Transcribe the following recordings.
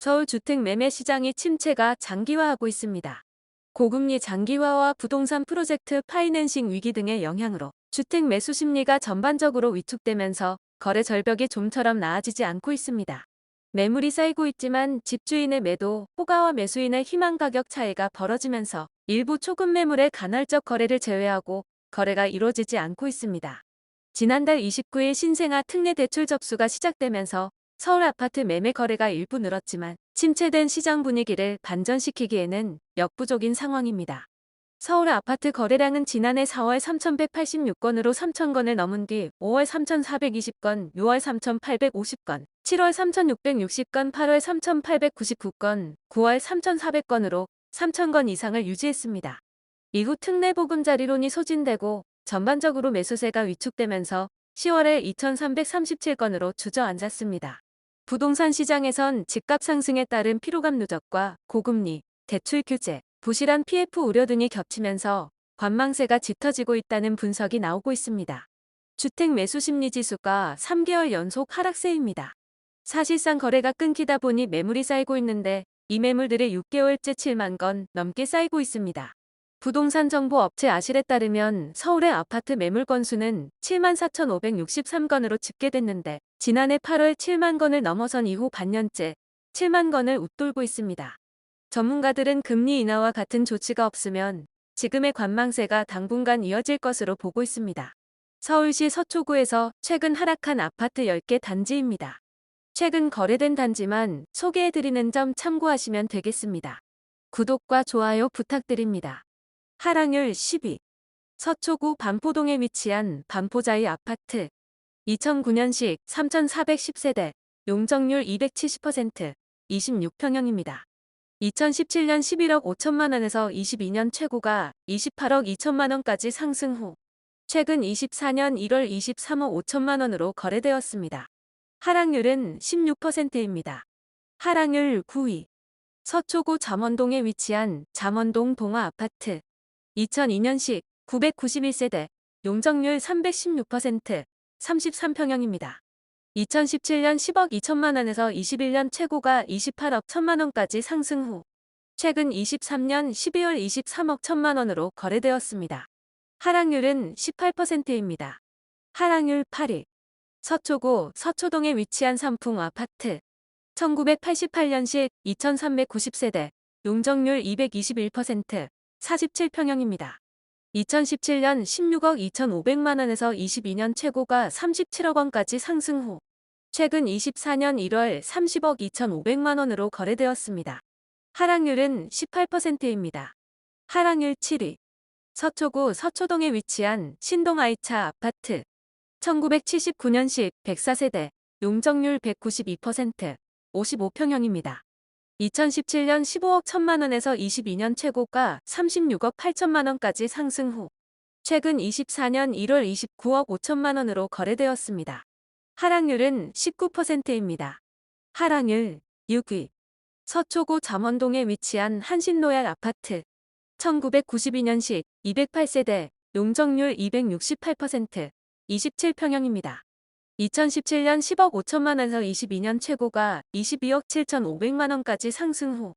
서울 주택 매매 시장의 침체가 장기화하고 있습니다. 고금리 장기화와 부동산 프로젝트 파이낸싱 위기 등의 영향으로 주택 매수 심리가 전반적으로 위축되면서 거래 절벽이 좀처럼 나아지지 않고 있습니다. 매물이 쌓이고 있지만 집주인의 매도, 호가와 매수인의 희망 가격 차이가 벌어지면서 일부 초급 매물의 간헐적 거래를 제외하고 거래가 이루어지지 않고 있습니다. 지난달 29일 신생아 특례 대출 접수가 시작되면서 서울 아파트 매매 거래가 일부 늘었지만 침체된 시장 분위기를 반전시키기에는 역부족인 상황입니다. 서울 아파트 거래량은 지난해 4월 3,186건으로 3,000건을 넘은 뒤 5월 3,420건, 6월 3,850건, 7월 3,660건, 8월 3,899건, 9월 3,400건으로 3,000건 이상을 유지했습니다. 이후 특례 보금자리론이 소진되고 전반적으로 매수세가 위축되면서 10월에 2,337건으로 주저앉았습니다. 부동산 시장에선 집값 상승에 따른 피로감 누적과 고금리, 대출 규제, 부실한 PF 우려 등이 겹치면서 관망세가 짙어지고 있다는 분석이 나오고 있습니다. 주택 매수 심리 지수가 3개월 연속 하락세입니다. 사실상 거래가 끊기다 보니 매물이 쌓이고 있는데 이 매물들이 6개월째 7만 건 넘게 쌓이고 있습니다. 부동산 정보 업체 아실에 따르면 서울의 아파트 매물 건수는 74,563건으로 집계됐는데 지난해 8월 7만 건을 넘어선 이후 반년째 7만 건을 웃돌고 있습니다. 전문가들은 금리 인하와 같은 조치가 없으면 지금의 관망세가 당분간 이어질 것으로 보고 있습니다. 서울시 서초구에서 최근 하락한 아파트 10개 단지입니다. 최근 거래된 단지만 소개해드리는 점 참고하시면 되겠습니다. 구독과 좋아요 부탁드립니다. 하락률 10위. 서초구 반포동에 위치한 반포자이 아파트. 2009년식 3,410세대, 용적률 270%, 26평형입니다. 2017년 11억 5천만 원에서 22년 최고가 28억 2천만 원까지 상승 후 최근 24년 1월 23억 5천만 원으로 거래되었습니다. 하락률은 16%입니다. 하락률 9위. 서초구 잠원동에 위치한 잠원동 동아 아파트. 2002년식 991세대, 용적률 316%, 33평형입니다. 2017년 10억 2천만 원에서 21년 최고가 28억 1천만 원까지 상승 후 최근 23년 12월 23억 1천만 원으로 거래되었습니다. 하락률은 18%입니다. 하락률 8위. 서초구 서초동에 위치한 삼풍 아파트. 1988년식 2390세대, 용적률 221%, 47평형입니다. 2017년 16억 2,500만 원에서 22년 최고가 37억 원까지 상승 후 최근 24년 1월 30억 2,500만 원으로 거래되었습니다. 하락률은 18%입니다. 하락률 7위. 서초구 서초동에 위치한 신동아이차 아파트. 1979년식 104세대, 용적률 192%, 55평형입니다. 2017년 15억 1천만 원에서 22년 최고가 36억 8천만 원까지 상승 후 최근 24년 1월 29억 5천만 원으로 거래되었습니다. 하락률은 19%입니다. 하락률 6위. 서초구 잠원동에 위치한 한신로얄 아파트. 1992년식 208세대, 용적률 268%, 27평형입니다. 2017년 10억 5천만 원에서 22년 최고가 22억 7,500만 원까지 상승 후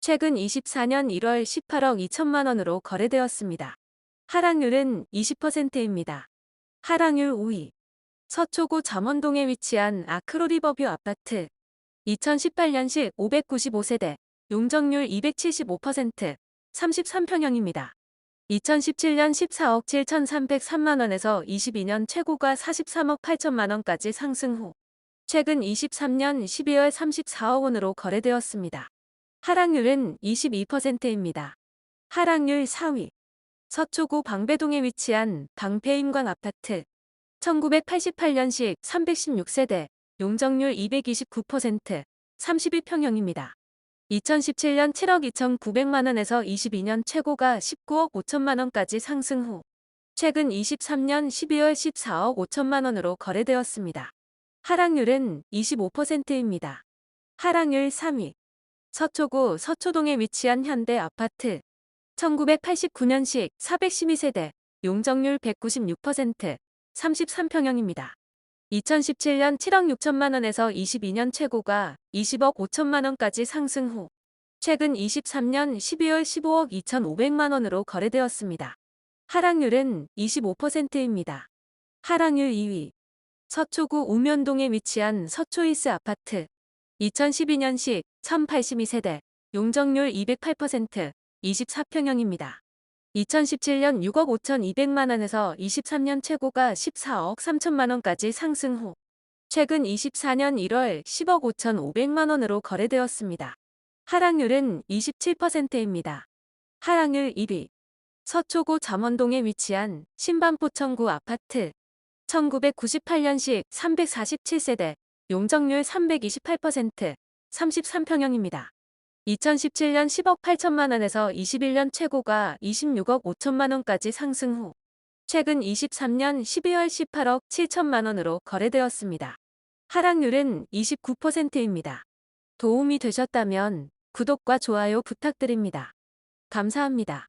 최근 24년 1월 18억 2천만 원으로 거래되었습니다. 하락률은 20%입니다. 하락률 5위. 서초구 잠원동에 위치한 아크로리버뷰 아파트. 2018년식 595세대, 용적률 275%, 33평형입니다. 2017년 14억 7,303만 원에서 22년 최고가 43억 8천만 원까지 상승 후 최근 23년 12월 34억 원으로 거래되었습니다. 하락률은 22%입니다. 하락률 4위. 서초구 방배동에 위치한 방패임광 아파트. 1988년식 316세대, 용적률 229%, 32평형입니다. 2017년 7억 2,900만 원에서 22년 최고가 19억 5천만 원까지 상승 후 최근 23년 12월 14억 5천만 원으로 거래되었습니다. 하락률은 25%입니다. 하락률 3위. 서초구 서초동에 위치한 현대 아파트. 1989년식 412세대, 용적률 196%, 33평형입니다. 2017년 7억 6천만 원에서 22년 최고가 20억 5천만 원까지 상승 후 최근 23년 12월 15억 2,500만 원으로 거래되었습니다. 하락률은 25%입니다. 하락률 2위. 서초구 옥면동에 위치한 서초이스 아파트. 2012년식 1082세대. 용적률 208%. 24평형입니다. 2017년 6억 5,200만 원에서 23년 최고가 14억 3천만 원까지 상승 후 최근 24년 1월 10억 5,500만 원으로 거래되었습니다. 하락률은 27%입니다. 하락률 1위. 서초구 잠원동에 위치한 신반포천구 아파트. 1998년식 347세대. 용적률 328%. 33평형입니다. 2017년 10억 8천만 원에서 21년 최고가 26억 5천만 원까지 상승 후 최근 23년 12월 18억 7천만 원으로 거래되었습니다. 하락률은 29%입니다. 도움이 되셨다면 구독과 좋아요 부탁드립니다. 감사합니다.